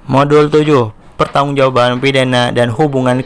Modul 7, pertanggungjawaban pidana dan hubungan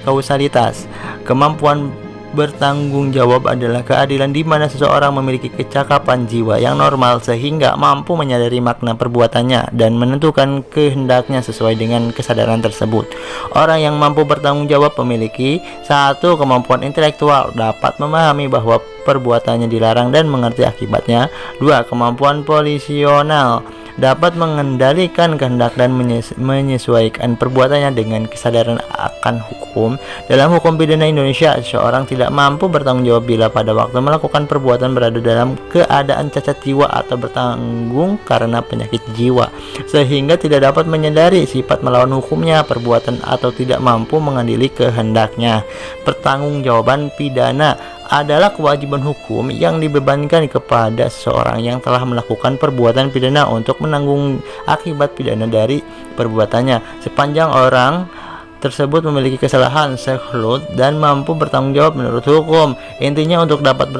kausalitas. Kemampuan bertanggung jawab adalah keadilan di mana seseorang memiliki kecakapan jiwa yang normal sehingga mampu menyadari makna perbuatannya dan menentukan kehendaknya sesuai dengan kesadaran tersebut. Orang yang mampu bertanggung jawab memiliki satu, kemampuan intelektual, dapat memahami bahwa perbuatannya dilarang dan mengerti akibatnya. Dua, kemampuan polisional, dapat mengendalikan kehendak dan menyesuaikan perbuatannya dengan kesadaran akan hukum. Dalam hukum pidana Indonesia, seseorang tidak mampu bertanggung jawab bila pada waktu melakukan perbuatan berada dalam keadaan cacat jiwa atau bertanggung karena penyakit jiwa, sehingga tidak dapat menyadari sifat melawan hukumnya perbuatan atau tidak mampu mengadili kehendaknya. Pertanggungjawaban pidana adalah kewajiban hukum yang dibebankan kepada seseorang yang telah melakukan perbuatan pidana untuk menanggung akibat pidana dari perbuatannya sepanjang orang tersebut memiliki kesalahan, sekhlut, dan mampu bertanggung jawab menurut hukum. Intinya, untuk dapat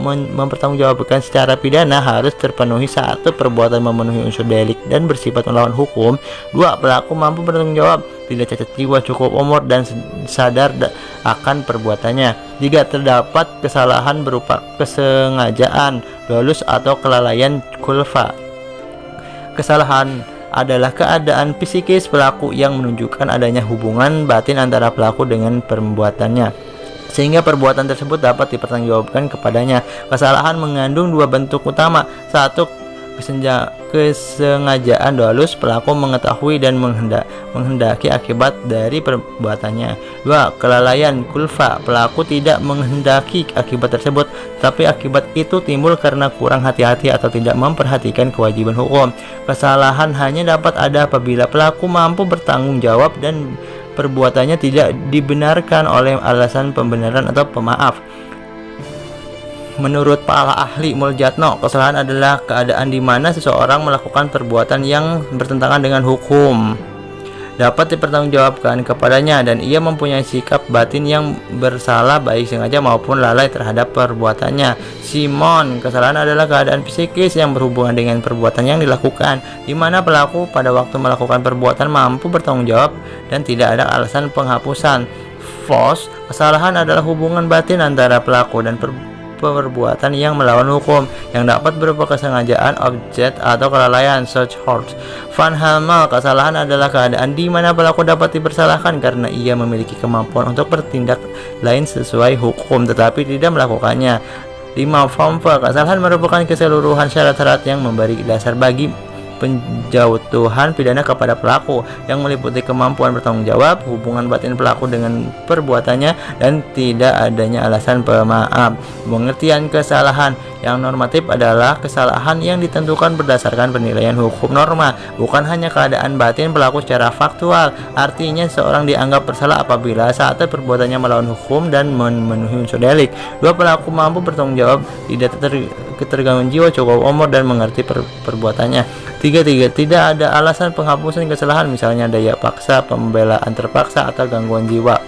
mempertanggungjawabkan secara pidana harus terpenuhi satu, perbuatan memenuhi unsur delik dan bersifat melawan hukum. Dua, pelaku mampu bertanggung jawab, tidak cacat jiwa, cukup umur, dan sadar akan perbuatannya. Tiga, terdapat kesalahan berupa kesengajaan, dolus, atau kelalaian kulfa. Kesalahan adalah keadaan psikis pelaku yang menunjukkan adanya hubungan batin antara pelaku dengan perbuatannya, sehingga perbuatan tersebut dapat dipertanggungjawabkan kepadanya. Kesalahan mengandung dua bentuk utama. Satu, kesengajaan dolus, pelaku mengetahui dan menghendaki akibat dari perbuatannya. Dua, kelalaian kulfa, pelaku tidak menghendaki akibat tersebut, tapi akibat itu timbul karena kurang hati-hati atau tidak memperhatikan kewajiban hukum. Kesalahan hanya dapat ada apabila pelaku mampu bertanggung jawab dan perbuatannya tidak dibenarkan oleh alasan pembenaran atau pemaaf. Menurut para ahli Muljatno, kesalahan adalah keadaan di mana seseorang melakukan perbuatan yang bertentangan dengan hukum, dapat dipertanggungjawabkan kepadanya, dan ia mempunyai sikap batin yang bersalah baik sengaja maupun lalai terhadap perbuatannya. Simon, kesalahan adalah keadaan psikis yang berhubungan dengan perbuatan yang dilakukan, di mana pelaku pada waktu melakukan perbuatan mampu bertanggung jawab dan tidak ada alasan penghapusan. Foss, kesalahan adalah hubungan batin antara pelaku dan perbuatan yang melawan hukum yang dapat berupa kesengajaan, objek, atau kelalaian. Schwartz, Van Hamel, kesalahan adalah keadaan di mana pelaku dapat dipersalahkan karena ia memiliki kemampuan untuk bertindak lain sesuai hukum tetapi tidak melakukannya. 5. Fompe, kesalahan merupakan keseluruhan syarat-syarat yang memberi dasar bagi penjatuhan pidana kepada pelaku, yang meliputi kemampuan bertanggung jawab, hubungan batin pelaku dengan perbuatannya, dan tidak adanya alasan pemaaf. Pengertian kesalahan yang normatif adalah kesalahan yang ditentukan berdasarkan penilaian hukum norma, bukan hanya keadaan batin pelaku secara faktual. Artinya, seorang dianggap bersalah apabila saat perbuatannya melawan hukum dan memenuhi unsur delik. 2. Pelaku mampu bertanggung jawab, tidak ketergangguan jiwa, cukup umur, dan mengerti perbuatannya. 3. Tidak ada alasan penghapusan kesalahan, misalnya daya paksa, pembelaan terpaksa, atau gangguan jiwa.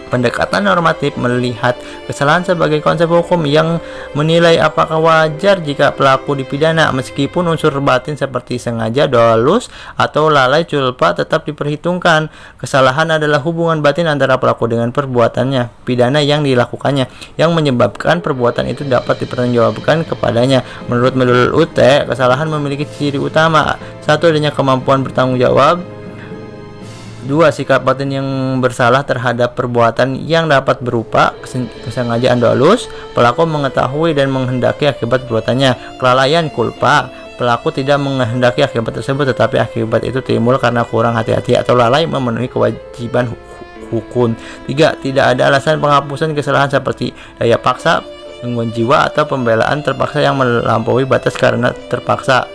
Pendekatan normatif melihat kesalahan sebagai konsep hukum yang menilai apakah wajar jika pelaku dipidana, meskipun unsur batin seperti sengaja, dolus, atau lalai culpa tetap diperhitungkan. Kesalahan adalah hubungan batin antara pelaku dengan perbuatannya pidana yang dilakukannya, yang menyebabkan perbuatan itu dapat dipertanggungjawabkan kepadanya. Menurut Medul UT, kesalahan memiliki ciri utama: 1. Adanya kemampuan bertanggung jawab. 2. Sikap batin yang bersalah terhadap perbuatan yang dapat berupa kesengajaan, dolus, pelaku mengetahui dan menghendaki akibat perbuatannya. Kelalaian, kulpa, pelaku tidak menghendaki akibat tersebut tetapi akibat itu timbul karena kurang hati-hati atau lalai memenuhi kewajiban hukum. 3. Tidak ada alasan penghapusan kesalahan seperti daya paksa, gangguan jiwa, atau pembelaan terpaksa yang melampaui batas karena terpaksa.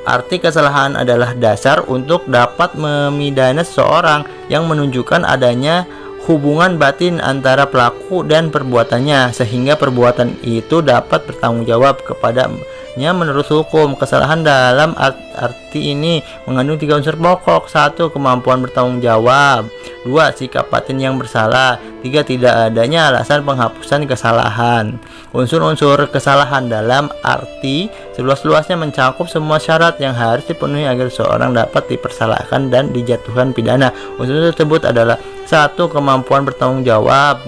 Arti kesalahan adalah dasar untuk dapat memidana seseorang yang menunjukkan adanya hubungan batin antara pelaku dan perbuatannya, sehingga perbuatan itu dapat bertanggung jawab kepada menurut hukum. Kesalahan dalam arti ini mengandung 3 unsur pokok. 1. Kemampuan bertanggung jawab. 2. Sikap batin yang bersalah. 3. Tidak adanya alasan penghapusan kesalahan. Unsur-unsur kesalahan dalam arti seluas-luasnya mencakup semua syarat yang harus dipenuhi agar seorang dapat dipersalahkan dan dijatuhkan pidana. Unsur tersebut adalah: 1. Kemampuan bertanggung jawab.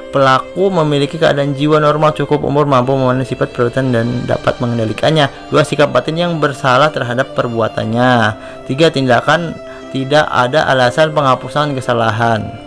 Pelaku memiliki keadaan jiwa normal, cukup umur, mampu memenuhi sifat perbuatan dan dapat mengendalikannya. 2. Sikap batin yang bersalah terhadap perbuatannya. 3. Tindakan tidak ada alasan penghapusan kesalahan.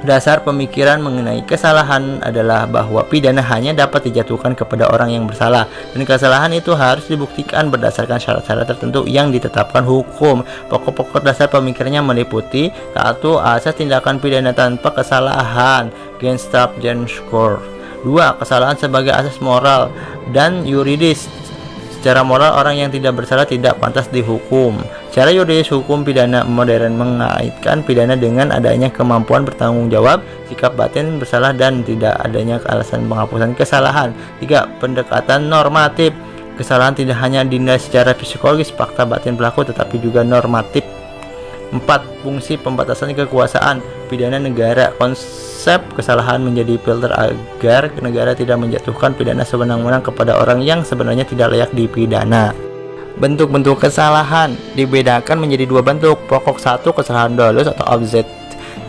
Dasar pemikiran mengenai kesalahan adalah bahwa pidana hanya dapat dijatuhkan kepada orang yang bersalah, dan kesalahan itu harus dibuktikan berdasarkan syarat-syarat tertentu yang ditetapkan hukum. Pokok-pokok dasar pemikirannya meliputi: 1. Asas tindakan pidana tanpa kesalahan, Gesamtjahrscore. 2. Kesalahan sebagai asas moral dan yuridis. Secara moral, orang yang tidak bersalah tidak pantas dihukum. Secara yuridis, hukum pidana modern mengaitkan pidana dengan adanya kemampuan bertanggung jawab, sikap batin bersalah, dan tidak adanya alasan penghapusan kesalahan. 3. Pendekatan normatif. Kesalahan tidak hanya dinilai secara psikologis, fakta batin pelaku, tetapi juga normatif. 4. Fungsi pembatasan kekuasaan pidana negara. Konsep kesalahan menjadi filter agar negara tidak menjatuhkan pidana sewenang-wenang kepada orang yang sebenarnya tidak layak dipidana. Bentuk-bentuk kesalahan dibedakan menjadi 2 bentuk pokok. 1. Kesalahan dolus atau objek,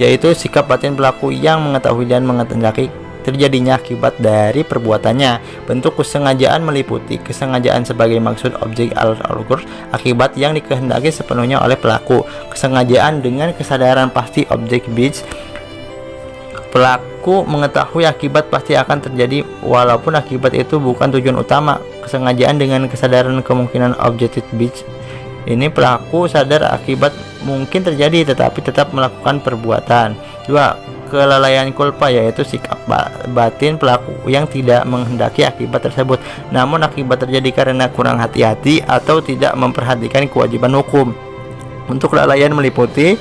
yaitu sikap batin pelaku yang mengetahui dan menghendaki terjadinya akibat dari perbuatannya. Bentuk kesengajaan meliputi kesengajaan sebagai maksud objek al-alur, akibat yang dikehendaki sepenuhnya oleh pelaku. Kesengajaan dengan kesadaran pasti objek bis, pelaku mengetahui akibat pasti akan terjadi walaupun akibat itu bukan tujuan utama. Kesengajaan dengan kesadaran kemungkinan objektif bis, ini pelaku sadar akibat mungkin terjadi tetapi tetap melakukan perbuatan. 2. Kelalaian culpa, yaitu sikap batin pelaku yang tidak menghendaki akibat tersebut, namun akibat terjadi karena kurang hati-hati atau tidak memperhatikan kewajiban hukum. Untuk kelalaian meliputi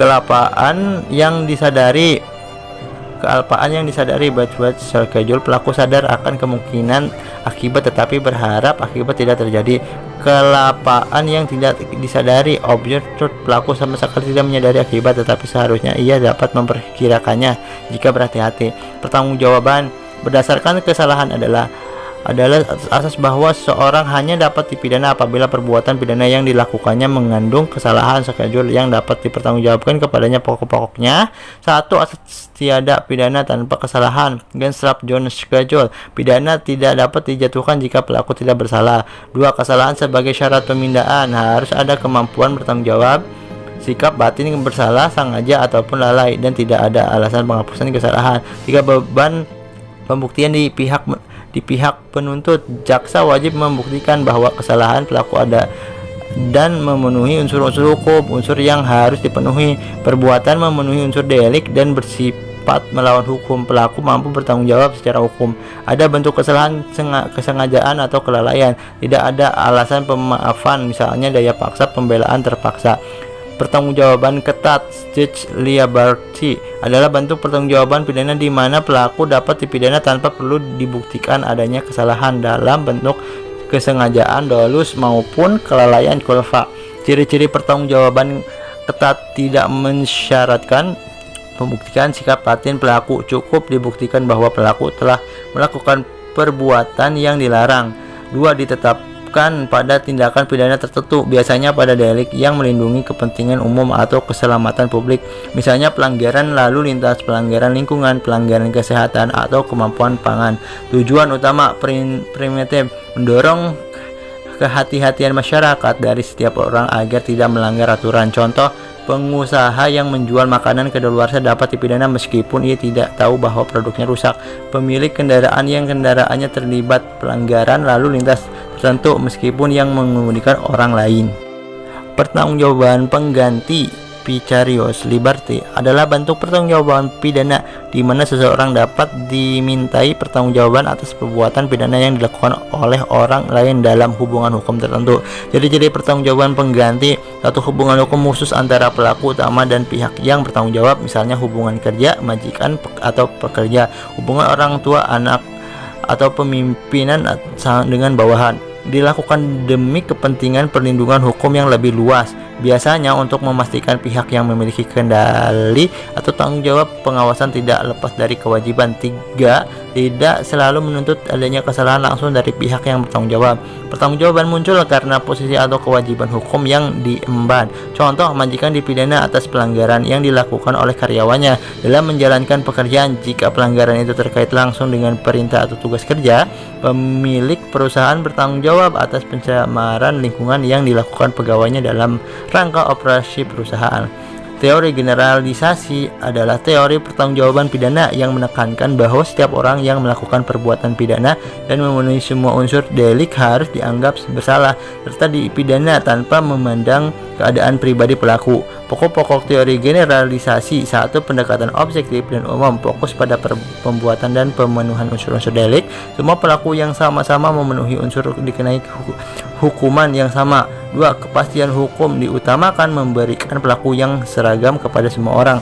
kealpaan yang disadari, buat schedule, pelaku sadar akan kemungkinan akibat tetapi berharap akibat tidak terjadi. Kealpaan yang tidak disadari, objek, pelaku sama sekali tidak menyadari akibat tetapi seharusnya ia dapat memperkirakannya jika berhati-hati. Pertanggungjawaban berdasarkan kesalahan adalah asas bahwa seorang hanya dapat dipidana apabila perbuatan pidana yang dilakukannya mengandung kesalahan schedule yang dapat dipertanggungjawabkan kepadanya. Pokok-pokoknya: 1. Asas tiada pidana tanpa kesalahan, Gesamtjahrsschedule. Pidana tidak dapat dijatuhkan jika pelaku tidak bersalah. 2. Kesalahan sebagai syarat pemindahan, harus ada kemampuan bertanggung jawab, sikap batin yang bersalah, sengaja ataupun lalai, dan tidak ada alasan penghapusan kesalahan. 3. Beban pembuktian di pihak penuntut, jaksa wajib membuktikan bahwa kesalahan pelaku ada dan memenuhi unsur-unsur hukum. Unsur yang harus dipenuhi: perbuatan memenuhi unsur delik dan bersifat melawan hukum. Pelaku mampu bertanggung jawab secara hukum. Ada bentuk kesalahan kesengajaan atau kelalaian, tidak ada alasan pemaafan, misalnya daya paksa, pembelaan terpaksa. Pertanggungjawaban ketat, Strict liability, adalah bentuk pertanggungjawaban pidana di mana pelaku dapat dipidana tanpa perlu dibuktikan adanya kesalahan dalam bentuk kesengajaan dolus maupun kelalaian culpa. Ciri-ciri pertanggungjawaban ketat tidak mensyaratkan pembuktikan sikap batin pelaku, cukup dibuktikan bahwa pelaku telah melakukan perbuatan yang dilarang. 2. Ditetapkan pada tindakan pidana tertentu, biasanya pada delik yang melindungi kepentingan umum atau keselamatan publik, misalnya pelanggaran lalu lintas, pelanggaran lingkungan, pelanggaran kesehatan, atau kemampuan pangan. Tujuan utama primitif: mendorong kehati-hatian masyarakat dari setiap orang agar tidak melanggar aturan. Contoh: pengusaha yang menjual makanan kedaluarsa dapat dipidana meskipun ia tidak tahu bahwa produknya rusak. Pemilik kendaraan yang kendaraannya terlibat pelanggaran lalu lintas tertentu meskipun yang mengemudikan orang lain. Pertanggungjawaban pengganti, vicarious liability, adalah bentuk pertanggungjawaban pidana di mana seseorang dapat dimintai pertanggungjawaban atas perbuatan pidana yang dilakukan oleh orang lain dalam hubungan hukum tertentu. Jadi pertanggungjawaban pengganti: 1. Hubungan hukum khusus antara pelaku utama dan pihak yang bertanggung jawab, misalnya hubungan kerja, majikan atau pekerja, hubungan orang tua anak atau pemimpinan dengan bawahan. Dilakukan demi kepentingan perlindungan hukum yang lebih luas, biasanya untuk memastikan pihak yang memiliki kendali atau tanggung jawab pengawasan tidak lepas dari kewajiban. 3. Tidak selalu menuntut adanya kesalahan langsung dari pihak yang bertanggung jawab. Pertanggungjawaban muncul karena posisi atau kewajiban hukum yang diemban. Contoh, majikan dipidana atas pelanggaran yang dilakukan oleh karyawannya dalam menjalankan pekerjaan. Jika pelanggaran itu terkait langsung dengan perintah atau tugas kerja, pemilik perusahaan bertanggung jawab atas pencemaran lingkungan yang dilakukan pegawainya dalam rangka operasi perusahaan. Teori generalisasi adalah teori pertanggungjawaban pidana yang menekankan bahwa setiap orang yang melakukan perbuatan pidana dan memenuhi semua unsur delik harus dianggap bersalah serta dipidana tanpa memandang keadaan pribadi pelaku. Pokok-pokok teori generalisasi: 1. Pendekatan objektif dan umum, fokus pada pembuatan dan pemenuhan unsur-unsur delik. Semua pelaku yang sama-sama memenuhi unsur dikenai hukuman yang sama. 2. Kepastian hukum, diutamakan memberikan pelaku yang seragam kepada semua orang.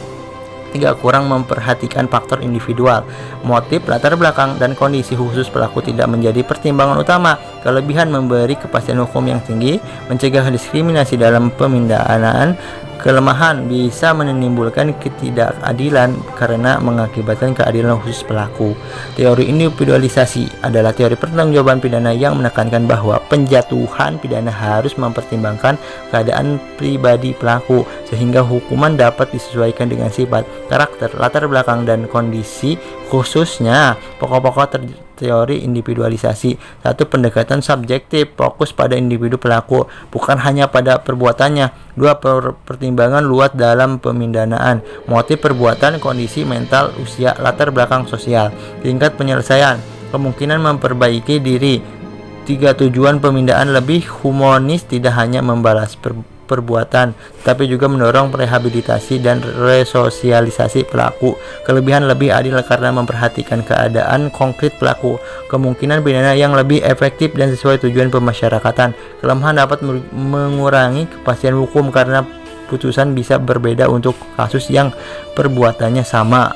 3. Kurang memperhatikan faktor individual, motif, latar belakang, dan kondisi khusus pelaku tidak menjadi pertimbangan utama. Kelebihan, memberi kepastian hukum yang tinggi, mencegah diskriminasi dalam pemindahan. Kelemahan, bisa menimbulkan ketidakadilan karena mengakibatkan keadilan khusus pelaku. Teori individualisasi adalah teori pertanggungjawaban pidana yang menekankan bahwa penjatuhan pidana harus mempertimbangkan keadaan pribadi pelaku, sehingga hukuman dapat disesuaikan dengan sifat, karakter, latar belakang, dan kondisi khususnya. Pokok-pokok teori individualisasi: 1. Pendekatan subjektif, fokus pada individu pelaku, bukan hanya pada perbuatannya. 2. Pertimbangan luas dalam pemindanaan, motif perbuatan, kondisi mental, usia, latar belakang sosial, tingkat penyelesaian, kemungkinan memperbaiki diri. 3. Tujuan pemindahan lebih humanis, tidak hanya membalas perbuatan, tapi juga mendorong rehabilitasi dan resosialisasi pelaku. Kelebihan, lebih adil karena memperhatikan keadaan konkret pelaku. Kemungkinan pidana yang lebih efektif dan sesuai tujuan pemasyarakatan. Kelemahan, dapat mengurangi kepastian hukum karena putusan bisa berbeda untuk kasus yang perbuatannya sama.